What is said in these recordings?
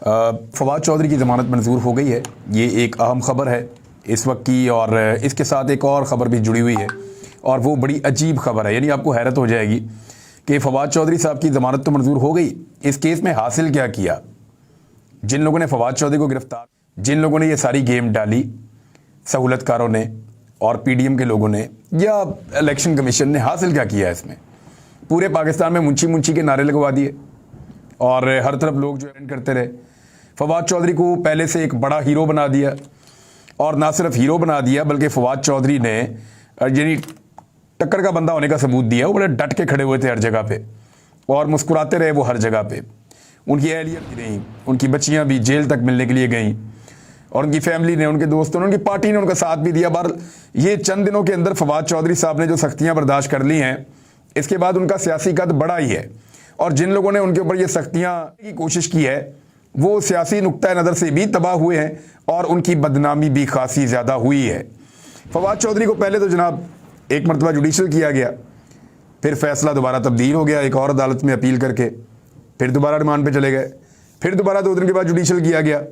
फवाद चौधरी की ज़मानत मंजूर हो गई है। ये एक अहम ख़बर है इस वक्त की, और इसके साथ एक और ख़बर भी जुड़ी हुई है और वो बड़ी अजीब ख़बर है। यानी आपको हैरत हो जाएगी कि फवाद चौधरी साहब की ज़मानत तो मंजूर हो गई, इस केस में हासिल क्या किया। जिन लोगों ने फवाद चौधरी को गिरफ्तार, जिन लोगों ने ये सारी गेम डाली, सहूलतकारों ने और पीडीएम के लोगों ने या इलेक्शन कमीशन ने, हासिल क्या किया इसमें। पूरे पाकिस्तान में मुंशी मुंशी के नारे लगवा दिए और हर तरफ लोग जो करते रहे। फवाद चौधरी को पहले से एक बड़ा हीरो बना दिया, और ना सिर्फ हीरो बना दिया बल्कि फवाद चौधरी ने यानी टक्कर का बंदा होने का सबूत दिया। वो बड़े डट के खड़े हुए थे हर जगह पे और मुस्कुराते रहे वो हर जगह पे। उनकी अहलियत भी रही, उनकी बच्चियां भी जेल तक मिलने के लिए गईं, और उनकी फैमिली ने, उनके दोस्तों ने, उनकी पार्टी ने उनका साथ भी दिया। बार ये चंद दिनों के अंदर फवाद चौधरी साहब ने जो सख्तियां बर्दाश्त कर ली हैं, इसके बाद उनका सियासी कद बड़ा ही है। और जिन लोगों ने उनके ऊपर ये सख्तियां की कोशिश की है वो सियासी नुक्ता नज़र से भी तबाह हुए हैं और उनकी बदनामी भी खासी ज़्यादा हुई है। फवाद चौधरी को पहले तो जनाब एक मरतबा जुडिशल किया गया, फिर फैसला दोबारा तब्दील हो गया एक और अदालत में अपील करके, फिर दोबारा रिमांड पे चले गए, फिर दोबारा 2 दिन के बाद जुडिशल किया गया,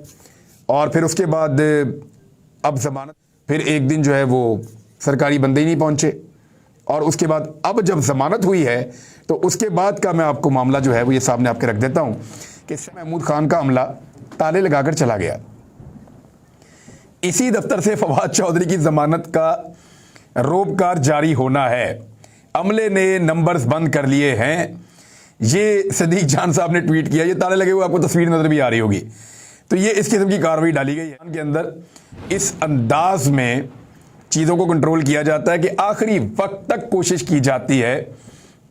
और फिर उसके बाद अब जमानत, फिर एक दिन जो है वो सरकारी बंदे ही नहीं पहुंचे, और उसके बाद अब जब जमानत हुई है तो उसके बाद का मैं आपको मामला जो है वो ये सामने आपके रख देता हूं कि महमूद खान का अमला ताले लगाकर चला गया। इसी दफ्तर से फवाद चौधरी की जमानत का रोबकार जारी होना है। अमले ने नंबर्स बंद कर लिए हैं, ये सदीक जान साहब ने ट्वीट किया। ये ताले लगे हुए आपको तस्वीर नजर भी आ रही होगी। तो ये इस किस्म की कार्रवाई डाली गई है के अंदर। इस अंदाज में चीज़ों को कंट्रोल किया जाता है कि आखिरी वक्त तक कोशिश की जाती है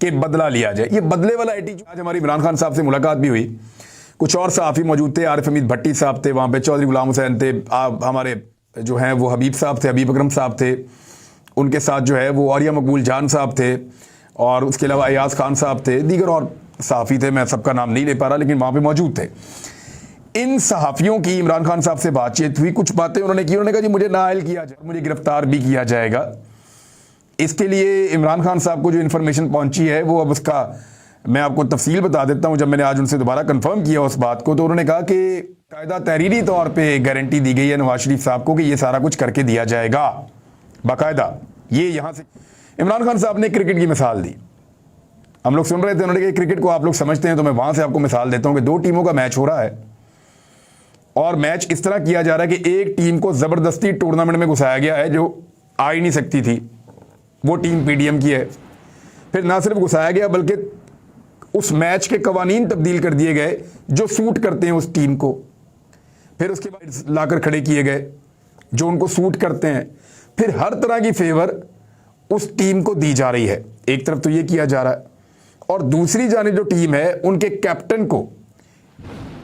कि बदला लिया जाए। ये बदले वाला एटीट्यूड। आज हमारी इमरान खान साहब से मुलाकात भी हुई, कुछ और सहाफ़ी मौजूद थे, आरिफ हमीद भट्टी साहब थे वहाँ पे, चौधरी गुलाम हुसैन थे, हमारे जो हैं वो हबीब साहब थे, हबीब अकरम साहब थे, उनके साथ जो है वो औरिया मकबूल जान साहब थे, और उसके अलावा अयाज खान साहब थे, दीगर और सहाफ़ी थे, मैं सबका नाम नहीं ले पा रहा लेकिन वहाँ पर मौजूद थे। इन सहाफ़ियों की इमरान खान साहब से बातचीत हुई, कुछ बातें उन्होंने की। उन्होंने कहा जी मुझे नाअहल किया जाए, मुझे गिरफ्तार भी किया जाएगा। इसके लिए इमरान खान साहब को जो इन्फॉर्मेशन पहुंची है वो अब उसका मैं आपको तफसील बता देता हूं। जब मैंने आज उनसे दोबारा कंफर्म किया उस बात को, तो उन्होंने कहा कि कायदा तहरीरी तौर पे गारंटी दी गई है नवाज शरीफ साहब को कि ये सारा कुछ करके दिया जाएगा बाकायदा। ये यहाँ से इमरान खान साहब ने क्रिकेट की मिसाल दी, हम लोग सुन रहे थे। उन्होंने कहा क्रिकेट को आप लोग समझते हैं तो मैं वहाँ से आपको मिसाल देता हूँ कि 2 टीमों का मैच हो रहा है, और मैच इस तरह किया जा रहा है कि एक टीम को ज़बरदस्ती टूर्नामेंट में घुसाया गया है जो आ ही नहीं सकती थी, वो टीम पीडीएम की है। फिर ना सिर्फ घुसाया गया बल्कि उस मैच के कवानीन तब्दील कर दिए गए जो सूट करते हैं उस टीम को। फिर उसके बाद लाकर खड़े किए गए जो उनको सूट करते हैं। फिर हर तरह की फेवर उस टीम को दी जा रही है। एक तरफ तो ये किया जा रहा है, और दूसरी जानिब जो टीम है उनके कैप्टन को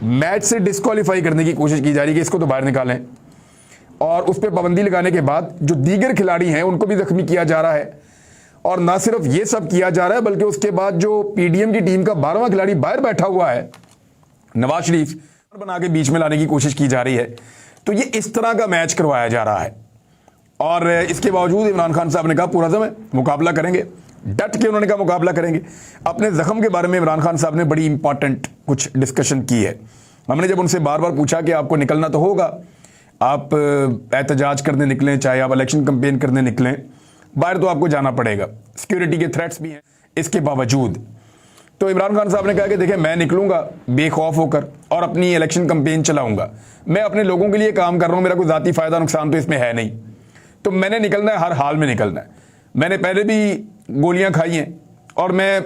मैच से डिस्क्वालीफाई करने की कोशिश की जा रही है कि इसको तो बाहर निकालें, और उस पर पाबंदी लगाने के बाद जो दीगर खिलाड़ी हैं उनको भी जख्मी किया जा रहा है। और ना सिर्फ ये सब किया जा रहा है बल्कि उसके बाद जो पीडीएम की टीम का 12वां खिलाड़ी बाहर बैठा हुआ है, नवाज शरीफ बना के बीच में लाने की कोशिश की जा रही है। तो ये इस तरह का मैच करवाया जा रहा है, और इसके बावजूद इमरान खान साहब ने कहा पूरा समय मुकाबला करेंगे, डट के उन्होंने कहा मुकाबला करेंगे। अपने जख्म के बारे में इमरान खान साहब ने बड़ी इंपॉर्टेंट कुछ डिस्कशन की है। हमने जब उनसे बार बार पूछा कि आपको निकलना तो होगा, आप एहतजाज करने निकलें, चाहे आप इलेक्शन कैंपेन करने निकलें, बाहर तो आपको जाना पड़ेगा, सिक्योरिटी के थ्रेट्स भी हैं इसके बावजूद। तो इमरान खान साहब ने कहा कि देखिए मैं निकलूंगा बेखौफ होकर और अपनी इलेक्शन कैंपेन चलाऊंगा, मैं अपने लोगों के लिए काम कर रहा हूं, मेरा कोई ज़ाती फ़ायदा नुकसान तो इसमें है नहीं, तो मैंने निकलना है, हर हाल में निकलना है। मैंने पहले भी गोलियां खाई हैं और मैं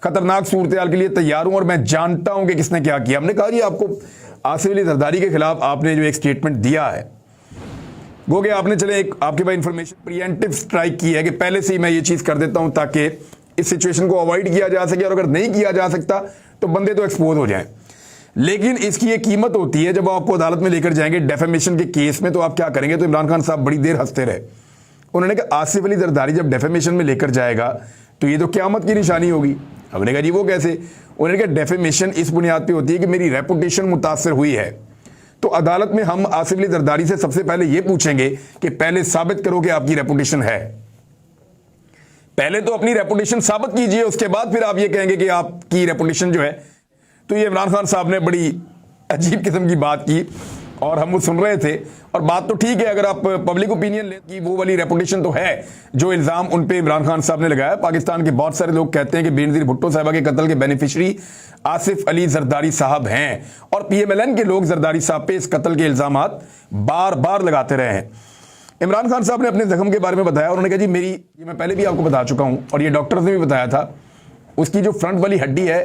खतरनाक सूरत हाल के लिए तैयार हूं, और मैं जानता हूं कि किसने क्या किया। हमने कहा जी आपको आसिफ अली जरदारी के खिलाफ आपने जो एक स्टेटमेंट दिया है, वो कि आपने चले एक आपके पास इंफॉर्मेशन प्रिएंटिव स्ट्राइक की है कि पहले से ही मैं ये चीज़ कर देता हूं ताकि इस सिचुएशन को अवॉइड किया जा सके, और अगर नहीं किया जा सकता तो बंदे तो एक्सपोज हो जाएं। लेकिन इसकी एक कीमत होती है, जब आपको अदालत में लेकर जाएंगे डेफेमेशन के केस में, तो आप क्या करेंगे। तो इमरान खान साहब बड़ी देर हंसते रहे। उन्होंने कहा आसिफ अली जरदारी जब डेफेमेशन में लेकर जाएगा तो ये तो क़यामत की निशानी होगी। हमने कहा जी वो कैसे। उन्होंने कहा डेफेमेशन इस बुनियाद पे होती है कि मेरी रेपुटेशन मुतासर हुई है, तो अदालत में हम आसिफ अली जरदारी से सबसे पहले ये पूछेंगे कि पहले साबित करो कि आपकी रेपुटेशन है, पहले तो अपनी रेपुटेशन साबित कीजिए, उसके बाद फिर आप ये कहेंगे कि आपकी रेपुटेशन जो है। तो ये इमरान खान साहब ने बड़ी अजीब किस्म की बात की और हम वो सुन रहे थे। और बात तो ठीक है, अगर आप पब्लिक ओपिनियन ले कि वो वाली रेपुटेशन तो है जो इल्ज़ाम उन पे इमरान खान साहब ने लगाया। पाकिस्तान के बहुत सारे लोग कहते हैं कि बेनज़ीर भुट्टो साहबा के कत्ल के बेनिफिशरी आसिफ अली जरदारी साहब हैं और PMLN के लोग जरदारी साहब पे इस कत्ल के इल्ज़ामात बार बार लगाते रहे हैं। इमरान खान साहब ने अपने जख्म के बारे में बताया, उन्होंने कहा जी मेरी, ये मैं पहले भी आपको बता चुका हूँ और ये डॉक्टर्स ने भी बताया था, उसकी जो फ्रंट वाली हड्डी है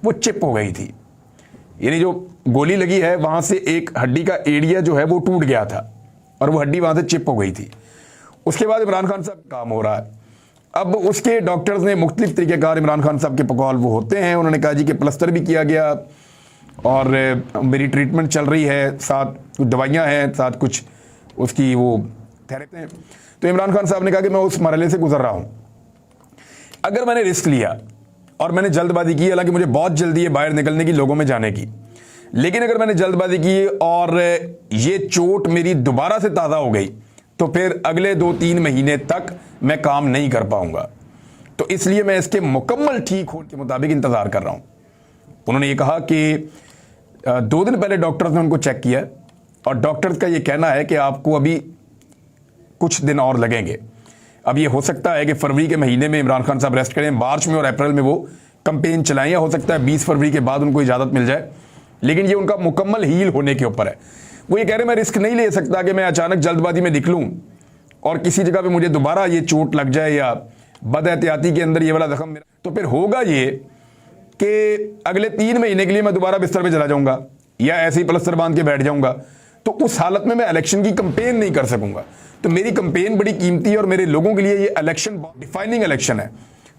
वो चिप हो गई थी, यानी जो गोली लगी है वहां से एक हड्डी का एरिया जो है वो टूट गया था और वो हड्डी वहां से चिप हो गई थी। उसके बाद इमरान खान साहब काम हो रहा है। अब उसके डॉक्टर्स ने मुख्तलिफ तरीक़ेकार इमरान खान साहब के प्रोटोकॉल वो होते हैं, उन्होंने कहा जी कि प्लस्तर भी किया गया और मेरी ट्रीटमेंट चल रही है, साथ कुछ दवाइयाँ हैं, साथ कुछ उसकी वो थेरेपी हैं। तो इमरान खान साहब ने कहा कि मैं उस मरहले से गुजर रहा हूँ। अगर मैंने रिस्क लिया और मैंने जल्दबाजी की, हालांकि मुझे बहुत जल्दी है बाहर निकलने की, लोगों में जाने की, लेकिन अगर मैंने जल्दबाजी की और ये चोट मेरी दोबारा से ताज़ा हो गई तो फिर अगले 2-3 महीने तक मैं काम नहीं कर पाऊंगा, तो इसलिए मैं इसके मुकम्मल ठीक होने के मुताबिक इंतज़ार कर रहा हूं। उन्होंने ये कहा कि 2 दिन पहले डॉक्टर्स ने उनको चेक किया और डॉक्टर्स का ये कहना है कि आपको अभी कुछ दिन और लगेंगे। अब ये हो सकता है कि फरवरी के महीने में इमरान खान साहब रेस्ट करें, मार्च में और अप्रैल में वो कैंपेन चलाएं, या हो सकता है 20 फरवरी के बाद उनको इजाज़त मिल जाए, लेकिन ये उनका मुकम्मल हील होने के ऊपर है। वो ये कह रहे हैं मैं रिस्क नहीं ले सकता कि मैं अचानक जल्दबाजी में निकलूं और किसी जगह पे मुझे दोबारा ये चोट लग जाए या बदएहतियाती के अंदर ये वाला जख्म मेरा, तो फिर होगा ये कि अगले 3 महीने के लिए मैं दोबारा बिस्तर पे चला जाऊंगा या ऐसे ही प्लस्तर बांध के बैठ जाऊंगा, तो उस हालत में मैं इलेक्शन की कंपेन नहीं कर सकूंगा। तो मेरी कंपेन बड़ी कीमती है और मेरे लोगों के लिए ये इलेक्शन डिफाइनिंग इलेक्शन है,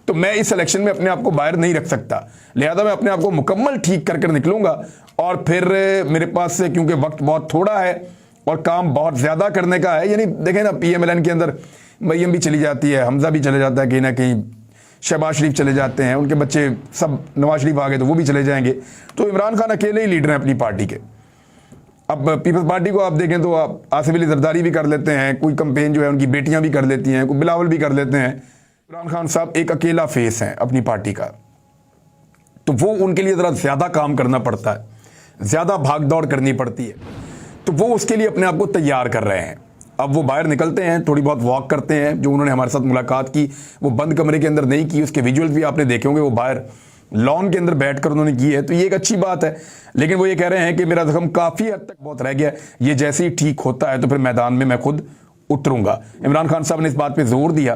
तो मैं इस इलेक्शन में अपने आप को बाहर नहीं रख सकता, लिहाजा मैं अपने आप को मुकम्मल ठीक कर कर निकलूंगा। और फिर मेरे पास से क्योंकि वक्त बहुत थोड़ा है और काम बहुत ज़्यादा करने का है, यानी देखें ना PMLN के अंदर मरियम भी चली जाती है, हमजा भी चले जाता है कहीं ना कहीं, शहबाज शरीफ चले जाते हैं, उनके बच्चे सब, नवाज शरीफ आ गए तो वो भी चले जाएंगे, तो इमरान खान अकेले ही लीडर हैं अपनी पार्टी के। अब पीपल्स पार्टी को आप देखें तो आप आसिफ अली जरदारी भी कर लेते हैं, कोई कंपेन जो है उनकी बेटियां भी कर लेती हैं, कोई बिलावल भी कर लेते हैं। इमरान खान साहब एक अकेला फेस हैं अपनी पार्टी का, तो वो उनके लिए ज़रा ज़्यादा काम करना पड़ता है, ज़्यादा भाग दौड़ करनी पड़ती है, तो वो उसके लिए अपने आप को तैयार कर रहे हैं। अब वो बाहर निकलते हैं, थोड़ी बहुत वॉक करते हैं, जो उन्होंने हमारे साथ मुलाकात की वो बंद कमरे के अंदर नहीं की, उसके विजुअल्स भी आपने देखे होंगे, वो बाहर लॉन के अंदर बैठकर उन्होंने की है, तो ये एक अच्छी बात है। लेकिन वो ये कह रहे हैं कि मेरा जख्म काफ़ी हद तक बहुत रह गया, ये जैसे ही ठीक होता है तो फिर मैदान में मैं खुद उतरूंगा। इमरान खान साहब ने इस बात पे जोर दिया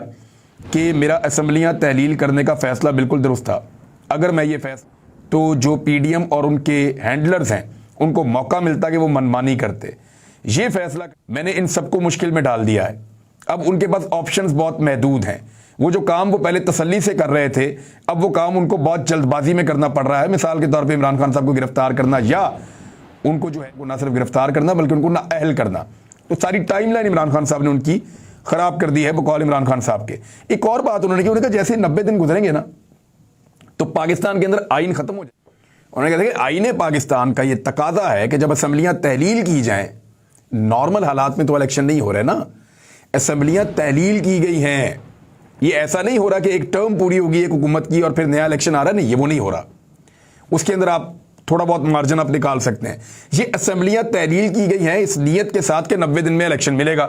कि मेरा असम्बलियाँ तहलील करने का फैसला बिल्कुल दुरुस्त था, अगर मैं ये फैसला, तो जो PDM और उनके हैंडलर्स हैं उनको मौका मिलता कि वो मनमानी करते, ये फैसला मैंने इन सबको मुश्किल में डाल दिया है। अब उनके पास ऑप्शंस बहुत महदूद हैं, वो जो काम वो पहले तसल्ली से कर रहे थे, अब वो काम उनको बहुत जल्दबाजी में करना पड़ रहा है। मिसाल के तौर पे इमरान खान साहब को गिरफ्तार करना, या उनको जो है वो ना सिर्फ गिरफ्तार करना बल्कि उनको नाअहल करना, तो सारी टाइमलाइन इमरान खान साहब ने उनकी खराब कर दी है बकौल इमरान खान साहब के। एक और बात उन्होंने की, उन्होंने कहा जैसे 90 दिन गुजरेंगे ना तो पाकिस्तान के अंदर आइन खत्म हो जाए। उन्होंने कहा कि आईने पाकिस्तान का ये तकाजा है कि जब असम्बलियाँ तहलील की जाएँ, नॉर्मल हालात में तो इलेक्शन नहीं हो रहे ना, असम्बलियाँ तहलील की गई हैं, ये ऐसा नहीं हो रहा कि एक टर्म पूरी होगी एक हुकूमत की और फिर नया इलेक्शन आ रहा, नहीं, ये वो नहीं हो रहा। उसके अंदर आप थोड़ा बहुत मार्जिन आप निकाल सकते हैं। ये असम्बलियाँ तहलील की गई हैं इस नीयत के साथ कि 90 दिन में इलेक्शन मिलेगा।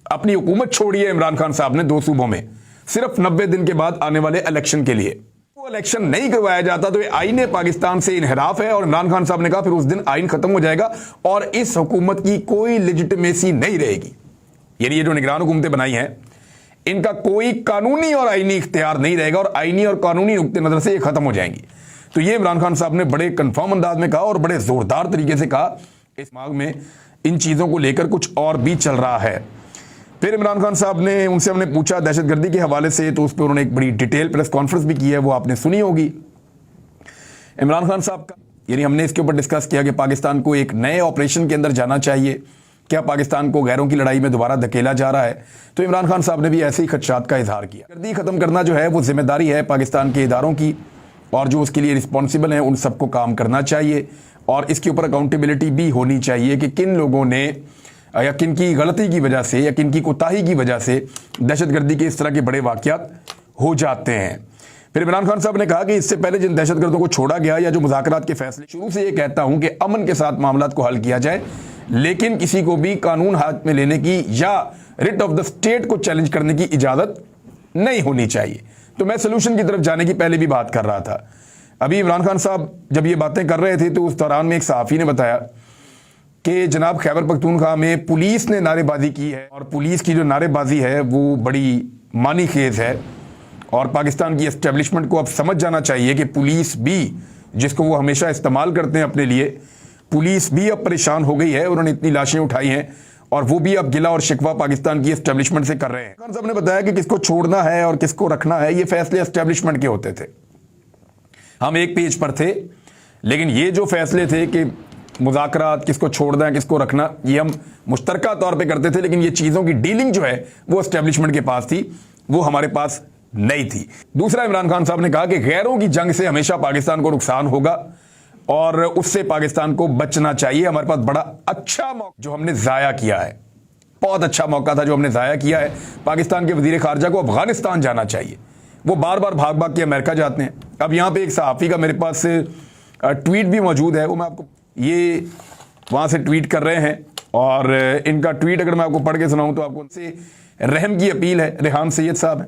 अपनी हुकूमत छोड़िए इमरान खान साहब ने 2 सूबों में सिर्फ 90 दिन के बाद आने वाले इलेक्शन के लिए, वो इलेक्शन नहीं करवाया जाता तो ये आईने पाकिस्तान से इनहराफ है। और इमरान खान साहब ने कहा फिर उस दिन आइन खत्म हो जाएगा और इस हुकूमत की कोई लेजिटिमेसी नहीं रहेगी। यानी ये जो निगरान हुकूमतें बनाई हैं इनका कोई कानूनी और आईनी इख्तियार नहीं रहेगा और आईनी और कानूनी नुक्ते नज़र से ये खत्म हो जाएंगी। तो ये इमरान खान साहब ने बड़े कंफर्म अंदाज में कहा और बड़े ज़ोरदार तरीके से कहा। इस दिमाग में इन चीज़ों को लेकर कुछ और भी चल रहा है। फिर इमरान खान साहब ने, उनसे हमने पूछा दहशतगर्दी के हवाले से, तो उस पर उन्होंने एक बड़ी डिटेल प्रेस कॉन्फ्रेंस भी की है, वो आपने सुनी होगी इमरान खान साहब का। यानी हमने इसके ऊपर डिस्कस किया कि पाकिस्तान को एक नए ऑपरेशन के अंदर जाना चाहिए, क्या पाकिस्तान को गैरों की लड़ाई में दोबारा धकेला जा रहा है। तो इमरान खान साहब ने भी ऐसे ही खदशात का इजहार किया। गर्दी ख़त्म करना जो है वो जिम्मेदारी है पाकिस्तान के इदारों की, और जो उसके लिए रिस्पॉन्सिबल हैं उन सबको काम करना चाहिए और इसके ऊपर अकाउंटेबिलिटी भी होनी चाहिए कि किन लोगों ने या किन की गलती की वजह से या किन की कोताही की वजह से दहशतगर्दी के इस तरह के बड़े वाक़यात हो जाते हैं। फिर इमरान खान साहब ने कहा कि इससे पहले जिन दहशतगर्दों को छोड़ा गया या जो मुज़ाकरात के फैसले, शुरू से ये कहता हूं कि अमन के साथ मामलात को हल किया जाए, लेकिन किसी को भी कानून हाथ में लेने की या रिट ऑफ द स्टेट को चैलेंज करने की इजाजत नहीं होनी चाहिए। तो मैं सोल्यूशन की तरफ जाने की पहले भी बात कर रहा था। अभी इमरान खान साहब जब ये बातें कर रहे थे तो उस दौरान में एक सहाफ़ी ने बताया कि जनाब खैबर पख्तूनख्वा में पुलिस ने नारेबाजी की है और पुलिस की जो नारेबाजी है वो बड़ी मानी खेज है और पाकिस्तान की एस्टेब्लिशमेंट को अब समझ जाना चाहिए कि पुलिस भी, जिसको वो हमेशा इस्तेमाल करते हैं अपने लिए, पुलिस भी अब परेशान हो गई है। उन्होंने इतनी लाशें उठाई हैं और वो भी अब गिला और शिकवा पाकिस्तान की एस्टेब्लिशमेंट से कर रहे हैं। खान साहब ने बताया कि किसको छोड़ना है और किसको रखना है ये फैसले एस्टेब्लिशमेंट के होते थे, हम एक पेज पर थे, लेकिन ये जो फैसले थे कि मुज़ाकरात किसको छोड़ना है किसको रखना, ये हम मुश्तरका तौर पे करते थे, लेकिन ये चीज़ों की डीलिंग जो है वो एस्टेब्लिशमेंट के पास थी, वो हमारे पास नहीं थी। दूसरा, इमरान खान साहब ने कहा कि गैरों की जंग से हमेशा पाकिस्तान को नुकसान होगा और उससे पाकिस्तान को बचना चाहिए। हमारे पास बड़ा अच्छा मौका जो हमने ज़ाया किया है, बहुत अच्छा मौका था जो हमने ज़ाया किया है। पाकिस्तान के वज़ीर ख़ारजा को अफगानिस्तान जाना चाहिए, वो बार बार भाग भाग के अमेरिका जाते हैं। अब यहाँ पे एक सहाफ़ी का मेरे पास ट्वीट भी मौजूद है, वो मैं आपको, ये वहाँ से ट्वीट कर रहे हैं और इनका ट्वीट अगर मैं आपको पढ़ के सुनाऊँ तो आपको उनसे रहम की अपील है। रेहान सैयद साहब हैं,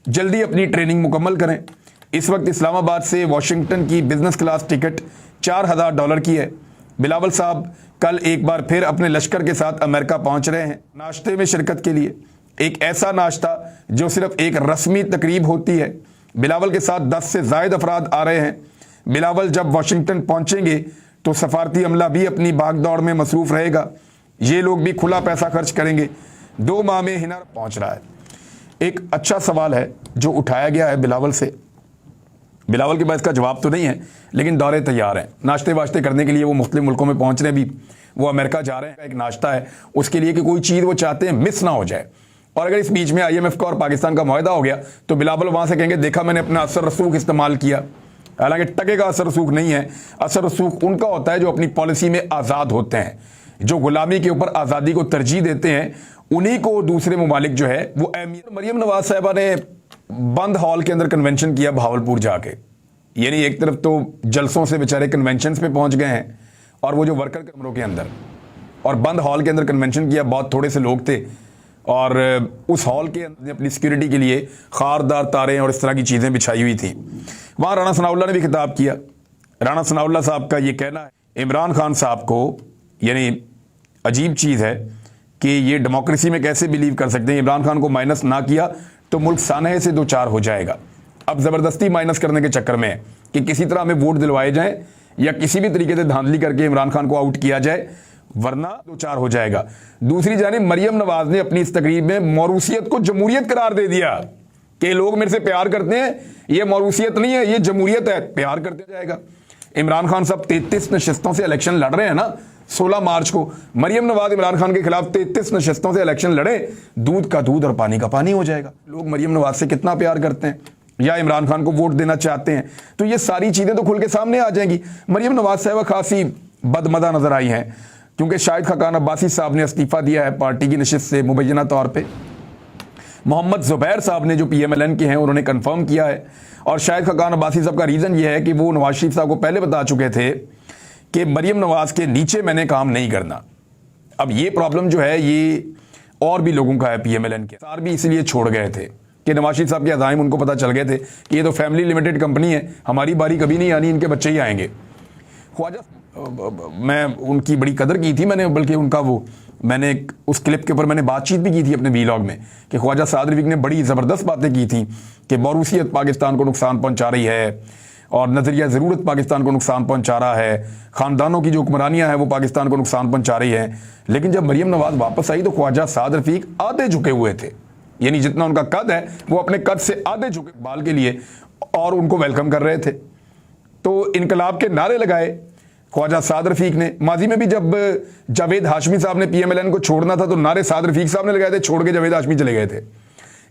जल्दी अपनी ट्रेनिंग मुकम्मल करें। इस वक्त इस्लामाबाद से वाशिंगटन की बिजनेस क्लास टिकट $4000 की है। बिलावल साहब कल एक बार फिर अपने लश्कर के साथ अमेरिका पहुंच रहे हैं नाश्ते में शिरकत के लिए, एक ऐसा नाश्ता जो सिर्फ एक रस्मी तकरीब होती है। बिलावल के साथ 10 से ज़ायद अफराद आ रहे हैं। बिलावल जब वाशिंगटन पहुंचेंगे तो सफारती अमला भी अपनी भागदौड़ में मसरूफ़ रहेगा, ये लोग भी खुला पैसा खर्च करेंगे। 2 माह में हिना पहुंच रहा है। एक अच्छा सवाल है जो उठाया गया है बिलावल से। बिलावल के पास इसका जवाब तो नहीं है, लेकिन दौरे तैयार हैं नाश्ते वाश्ते करने के लिए। वो मुख्तलिफ मुल्कों में पहुंच रहे हैं, भी वो अमेरिका जा रहे हैं। एक नाश्ता है उसके लिए कि कोई चीज़ वो चाहते हैं मिस ना हो जाए, और अगर इस बीच में IMF का और पाकिस्तान का मुआहदा हो गया तो बिलावल वहाँ से कहेंगे देखा मैंने अपना असर रसूख इस्तेमाल किया। हालांकि टके का असर रसूख नहीं है, असर रसूख उनका होता है जो अपनी पॉलिसी में आज़ाद होते हैं, जो गुलामी के ऊपर आज़ादी को तरजीह देते हैं, उन्हीं को दूसरे ममालिक जो है वो अहमियत। मरियम नवाज साहिबा ने बंद हॉल के अंदर कन्वेंशन किया भावलपुर जाके, यानी एक तरफ तो जलसों से बेचारे कन्वेंशन पे पहुंच गए हैं और वो जो वर्कर कमरों के अंदर, और बंद हॉल के अंदर कन्वेंशन किया, बहुत थोड़े से लोग थे और उस हॉल के अंदर अपनी सिक्योरिटी के लिए खारदार तारें और इस तरह की चीज़ें बिछाई हुई थी। वहाँ राणा सनाउल्लाह ने भी खिताब किया। राणा सनाउल्लाह साहब का ये कहना है इमरान खान साहब को, यानी अजीब चीज़ है कि ये डेमोक्रेसी में कैसे बिलीव कर सकते हैं। इमरान खान को माइनस ना किया तो मुल्क सानहे से 2-4 हो जाएगा। अब ज़बरदस्ती माइनस करने के चक्कर में है कि किसी तरह हमें वोट दिलवाए जाएं या किसी भी तरीके से धांधली करके इमरान खान को आउट किया जाए, वरना 2-4 हो जाएगा। दूसरी जानिब मरियम नवाज ने अपनी इस तकरीब में मौरूसियत को जमहूरियत करार दे दिया कि लोग मेरे से प्यार करते हैं, ये मौरूसियत नहीं है, ये जमहूरियत है, प्यार करते जाएगा। इमरान खान साहब 33 नशिस्तों से इलेक्शन लड़ रहे हैं ना, 16 मार्च को मरियम नवाज इमरान खान के खिलाफ 33 नशिस्तों से इलेक्शन लड़े, दूध का दूध और पानी का पानी हो जाएगा। लोग मरियम नवाज से कितना प्यार करते हैं या इमरान खान को वोट देना चाहते हैं, तो ये सारी चीज़ें तो खुल के सामने आ जाएंगी। मरियम नवाज साहब खासी बदमज़ा नजर आई हैं क्योंकि शाहिद खाकान अब्बासी साहब ने इस्तीफ़ा दिया है पार्टी की नशिस्त से मुबैना तौर पर। मोहम्मद ज़ुबैर साहब ने जो PMLN के हैं उन्होंने कन्फर्म किया है, और शाहिद खाकान अब्बासी साहब का रीज़न ये है कि वो नवाज शरीफ साहब को पहले बता चुके थे कि मरियम नवाज के नीचे मैंने काम नहीं करना। अब ये प्रॉब्लम जो है ये और भी लोगों का है। PMLN के सार भी इसलिए छोड़ गए थे कि नवाज शरीफ साहब के अज़ाइम उनको पता चल गए थे कि ये तो फैमिली लिमिटेड कंपनी है, हमारी बारी कभी नहीं आनी, इनके बच्चे ही आएंगे। ख्वाजा, मैं उनकी बड़ी कदर की थी मैंने, बल्कि उनका वो मैंने उस क्लिप के ऊपर मैंने बातचीत भी की थी अपने वीलॉग में कि ख्वाजा साद रफ़ीक ने बड़ी ज़बरदस्त बातें की थी कि मौरूसियत पाकिस्तान को नुकसान पहुंचा रही है और नज़रिया ज़रूरत पाकिस्तान को नुकसान पहुंचा रहा है, ख़ानदानों की जो हुक्मरानियाँ हैं वो पाकिस्तान को नुकसान पहुंचा रही है। लेकिन जब मरियम नवाज़ वापस आई तो ख्वाजा साद रफ़ीक आधे झुके हुए थे, यानी जितना उनका कद है वो अपने कद से आधे झुके बाल के लिए, और उनको वेलकम कर रहे थे। तो इनकलाब के नारे लगाए ख्वाजा साद रफ़ीक ने। माजी में भी जब जावेद हाशमी साहब ने PMLN को छोड़ना था तो नारे साद रफ़ीक साहब ने लगाए थे, छोड़ के जावेद हाशमी चले गए थे।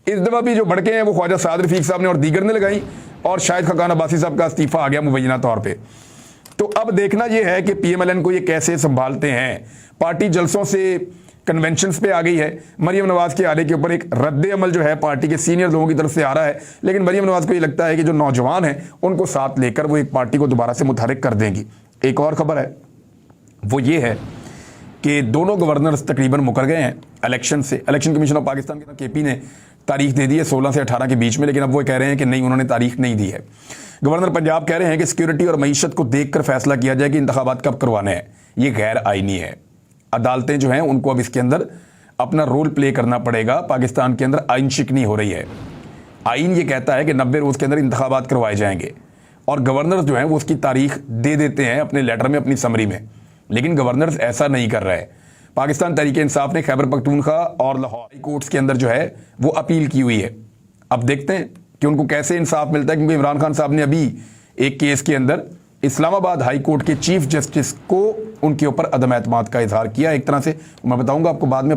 इस दफ़ा भी जो भड़के हैं वो ख्वाजा साद रफ़ीक साहब ने और दीगर ने लगाई, और शाहिद खाकान अब्बासी साहब का इस्तीफ़ा आ गया मुबैना तौर पे। तो अब देखना यह है कि PMLN को ये कैसे संभालते हैं। पार्टी जलसों से कन्वेंशंस पे आ गई है। मरियम नवाज के आने के ऊपर एक रद्द अमल जो है पार्टी के सीनियर लोगों की तरफ से आ रहा है, लेकिन मरियम नवाज को ये लगता है कि जो नौजवान हैं उनको साथ लेकर वो एक पार्टी को दोबारा से मुतहरिक कर देंगी। एक और खबर है, वो ये है कि दोनों गवर्नर्स तकरीबन मुकर गए हैं इलेक्शन से। इलेक्शन कमीशन ऑफ पाकिस्तान के केपी ने तारीख दे दी है 16 से 18 के बीच में, लेकिन अब वो कह रहे हैं कि नहीं, उन्होंने तारीख नहीं दी है। गवर्नर पंजाब कह रहे हैं कि सिक्योरिटी और मईशत को देखकर फैसला किया जाए कि इंतखाबात कब करवाने हैं। ये गैर आईनी है। अदालतें जो हैं उनको अब इसके अंदर अपना रोल प्ले करना पड़ेगा। पाकिस्तान के अंदर आइन शिकनी हो रही है। आइन ये कहता है कि 90 रोज़ के अंदर इंतखाबात करवाए जाएंगे, और गवर्नर जो हैं वो उसकी तारीख दे देते हैं अपने लेटर में, अपनी समरी में, लेकिन गवर्नर्स ऐसा नहीं कर रहे। पाकिस्तान तहरीक इंसाफ ने खैबर पख्तूनख्वा और लाहौर हाई कोर्ट्स के अंदर जो है वो अपील की हुई है। अब देखते हैं कि उनको कैसे इंसाफ मिलता है, क्योंकि इमरान खान साहब ने अभी एक केस के अंदर इस्लामाबाद हाई कोर्ट के चीफ जस्टिस को उनके ऊपर अदम एतमाद का इजहार किया। एक तरह से मैं बताऊंगा आपको बाद में।